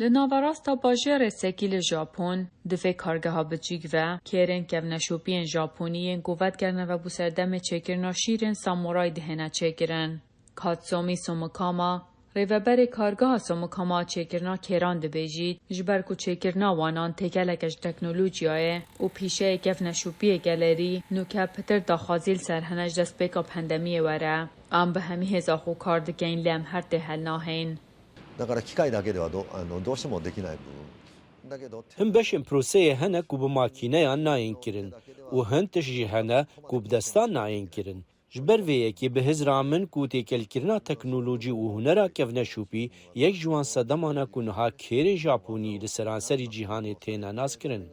لناوراستا باجر سکیل ژاپن دوی کارگاه بچیک و کیرن کونشوپین ژاپنیین قوت کرنه و بوسردم چکرنا شیرن سامورای دهنه چکرن. کاتسومی سومکاما ریوبر کارگاه سومکاما چکرنا کیران دبیجید جبر کو چکرنا وانان تکلکش تکنولوژیای و پیشه کونشوپی گالری نوکه پتر داخازیل سرهنج دست بیکا پندمیه وره. ام به همی هزاخو کاردکین لیم هر دهل ناهین. だから機械だけではどうしてもできない部分だけど هم بشن پروسه هنه کو به ماکینه یا ناین کرن و هن تشجی هنه کو بدستان ناین کرن جبر وی که به هزرامن کو تکل کرنا تکنولوژی و هنرا کفنه شوپی یک جوان صدمانه کنها کیر ژاپنی لسرانسری جهان تینا ناس کرن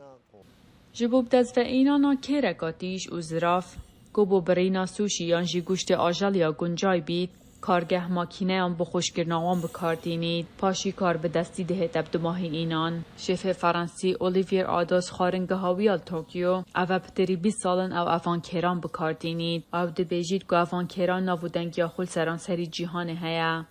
جبوب دست و اینانا کرکاتیش و زراف گوبو برینا سوشی یانجی گوشت آجال یا گنجای بید کارگه ماکینه هم بخوشگرناوان بکاردینید پاشی کار به دستی ده تبدو ماهی اینان شف فرانسی اولیویر آداس خارنگه هاویال توکیو او پتری 20 سالن او افان کران بکاردینید او ده بیجید گو افان کران ناودنگی خل سران سری جیهان هیا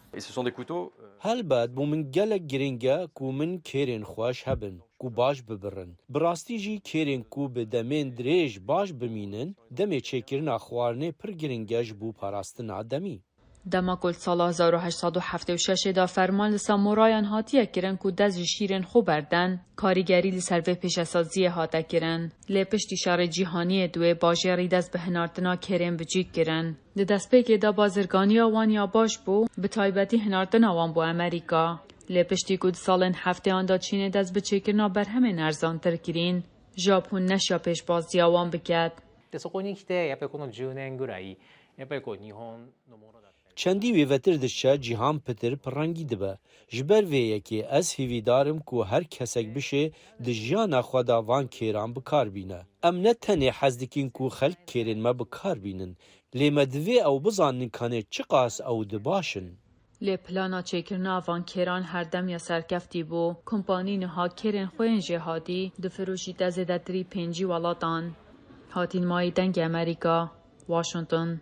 هل بعد بو من گلک گرینگه کو من کیرین خوش هبن کو باش ببرن براستی جی کیرین کو به دمین دریج باش بمینن دمی چکرنا خوارنه پر گرینگه جبو پاراستن آدمی دما سال 1876 دا فرمان سامورایان هاتیه کرن که دست شیرن خو بردن کاریگری لسروه پیشسازی هاته کرن لپشتی شار جیهانی دوی باجری دست به هنارتنا کرن بجیگ کرن ده دست پیک دا بازرگانی آوان یا باش بو به تایبتی هنارتن آوان بو امریکا لپشتی کود سالن هفته آن دا چین دست به چکرنا بر همه نرزان تر کرین ژاپن نشیا پیش بازی آوان بکد でそこに来てやっぱりこの10年ぐらいやっぱりこう日本のものだ چندی ویوتر دشا جهان پتر پرنگی دبه جبر ویه که از هیویدارم که هر کسک بشه دجیانا خدا وان کیران بکار بینه ام نه تنه حزدکین که خلق کیرین ما بکار بینن لیمه دوی او بزانن کنه چقاس او دباشن لی پلانا چکرنا وان کران هر دم یا سرکفتی بو کمپانی نها کرن خوین جهادی دفروشی تزده تری پنجی ولاتان هاتین مای دنگ امریکا واشنطن